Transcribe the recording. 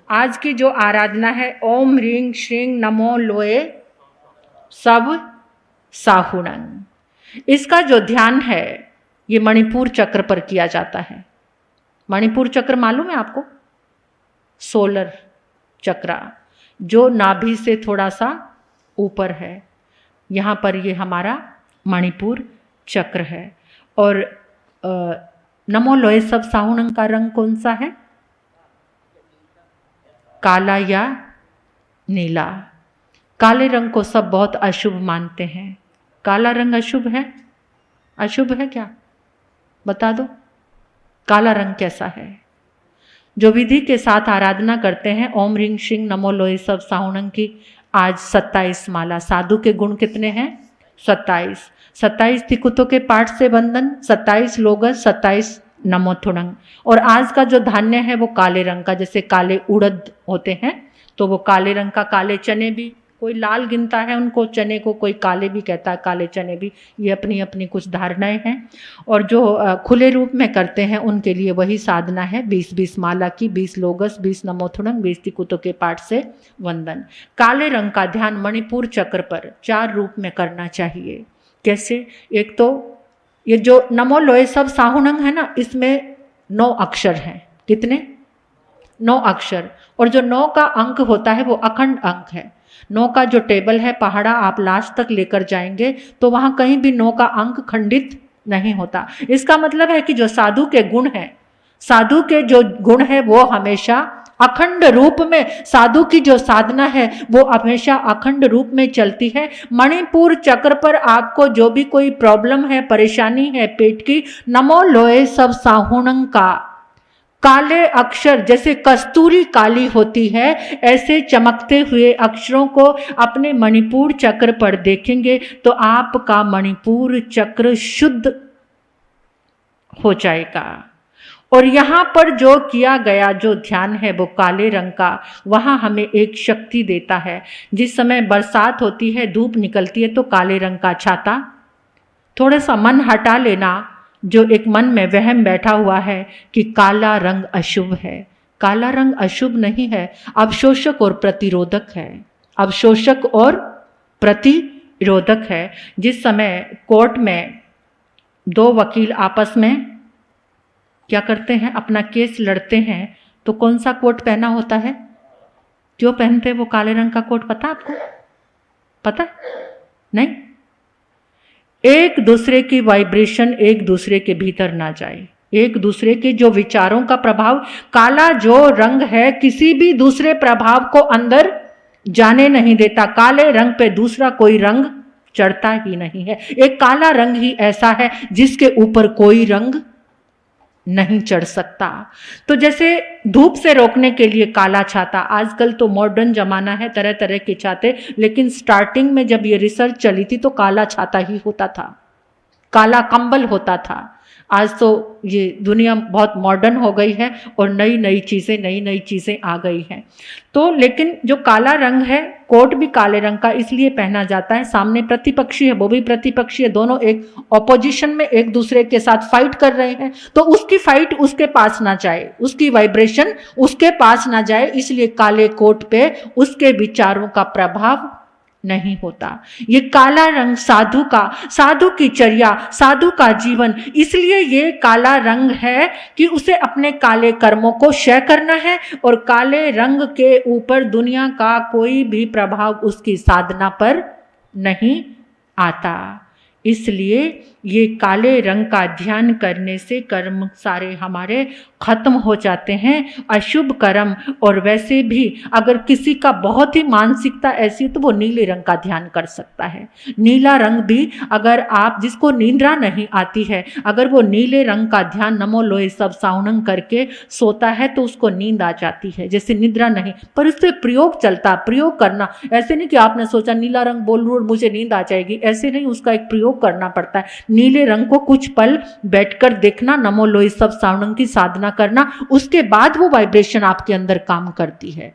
आज की जो आराधना है ओम ह्रीं श्रीं नमो लोए सब साहुणं, इसका जो ध्यान है ये मणिपुर चक्र पर किया जाता है। मणिपुर चक्र मालूम है आपको? सोलर चक्र जो नाभि से थोड़ा सा ऊपर है, यहाँ पर ये हमारा मणिपुर चक्र है। और नमो लोए सब साहुणं का रंग कौन सा है? काला या नीला। काले रंग को सब बहुत अशुभ मानते हैं। काला रंग अशुभ है? अशुभ है क्या? बता दो, काला रंग कैसा है? जो विधि के साथ आराधना करते हैं ओम ह्रीं श्रीं नमो लोए सब साहुणं की, आज 27 माला। साधु के गुण कितने हैं? 27। 27 तिकुतों के पाठ से बंधन, 27 लोगस, 27 नमोथुणं। और आज का जो धान्य है वो काले रंग का, जैसे काले उड़द होते हैं तो वो काले रंग का। काले चने भी कोई लाल गिनता है उनको, चने को कोई काले भी कहता है, काले चने भी। ये अपनी अपनी कुछ धारणाएं हैं। और जो खुले रूप में करते हैं उनके लिए वही साधना है 20-20 माला की, 20 लोगस, 20 नमोथुणं, 20 तिकुतों के पाठ से वंदन। काले रंग का ध्यान मणिपुर चक्र पर 4 रूप में करना चाहिए। कैसे? एक तो ये जो नमो लोए सब साहुणं है ना, इसमें 9 अक्षर हैं। कितने? 9 अक्षर। और जो 9 का अंक होता है वो अखंड अंक है। 9 का जो टेबल है पहाड़ा आप लास्ट तक लेकर जाएंगे तो वहां कहीं भी 9 का अंक खंडित नहीं होता। इसका मतलब है कि जो साधु के गुण है, साधु के जो गुण है वो हमेशा अखंड रूप में, साधु की जो साधना है वो हमेशा अखंड रूप में चलती है। मणिपुर चक्र पर आपको जो भी कोई प्रॉब्लम है, परेशानी है पेट की, नमो लोए सब साहुणं का काले अक्षर, जैसे कस्तूरी काली होती है ऐसे चमकते हुए अक्षरों को अपने मणिपुर चक्र पर देखेंगे तो आपका मणिपुर चक्र शुद्ध हो जाएगा। और यहाँ पर जो किया गया जो ध्यान है वो काले रंग का, वहाँ हमें एक शक्ति देता है। जिस समय बरसात होती है, धूप निकलती है तो काले रंग का छाता, थोड़ा सा मन हटा लेना जो एक मन में वहम बैठा हुआ है कि काला रंग अशुभ है। काला रंग अशुभ नहीं है, अवशोषक और प्रतिरोधक है। अवशोषक और प्रतिरोधक है। जिस समय कोर्ट में 2 वकील आपस में क्या करते हैं, अपना केस लड़ते हैं, तो कौन सा कोट पहना होता है? क्यों पहनते हैं वो काले रंग का कोट? पता आपको? पता नहीं? एक दूसरे की वाइब्रेशन एक दूसरे के भीतर ना जाए, एक दूसरे के जो विचारों का प्रभाव, काला जो रंग है किसी भी दूसरे प्रभाव को अंदर जाने नहीं देता। काले रंग पे दूसरा कोई रंग चढ़ता ही नहीं है। एक काला रंग ही ऐसा है जिसके ऊपर कोई रंग नहीं चढ़ सकता। तो जैसे धूप से रोकने के लिए काला छाता, आजकल तो मॉडर्न जमाना है, तरह तरह के छाते, लेकिन स्टार्टिंग में जब ये रिसर्च चली थी तो काला छाता ही होता था, काला कंबल होता था। आज तो ये दुनिया बहुत मॉडर्न हो गई है और नई नई चीज़ें आ गई हैं। तो लेकिन जो काला रंग है, कोट भी काले रंग का इसलिए पहना जाता है, सामने प्रतिपक्षी है वो भी प्रतिपक्षी है, दोनों एक ऑपोजिशन में एक दूसरे के साथ फाइट कर रहे हैं, तो उसकी फाइट उसके पास ना जाए, उसकी वाइब्रेशन उसके पास ना जाए, इसलिए काले कोट पे उसके विचारों का प्रभाव नहीं होता। ये काला रंग साधु का, साधु की चर्या, साधु का जीवन, इसलिए ये काला रंग है कि उसे अपने काले कर्मों को क्षय करना है और काले रंग के ऊपर दुनिया का कोई भी प्रभाव उसकी साधना पर नहीं आता। इसलिए ये काले रंग का ध्यान करने से कर्म सारे हमारे खत्म हो जाते हैं, अशुभ कर्म। और वैसे भी अगर किसी का बहुत ही मानसिकता ऐसी है तो वो नीले रंग का ध्यान कर सकता है। नीला रंग भी, अगर आप जिसको निद्रा नहीं आती है, अगर वो नीले रंग का ध्यान नमो लोए सब साहुणं करके सोता है तो उसको नींद आ जाती है, जैसे निद्रा नहीं, पर उससे प्रयोग चलता, प्रयोग करना। ऐसे नहीं कि आपने सोचा नीला रंग बोल लूँ और मुझे नींद आ जाएगी, ऐसे नहीं, उसका एक प्रयोग करना पड़ता है। नीले रंग को कुछ पल बैठकर देखना, नमो लोए सब साहुणं की साधना करना, उसके बाद वो वाइब्रेशन आपके अंदर काम करती है।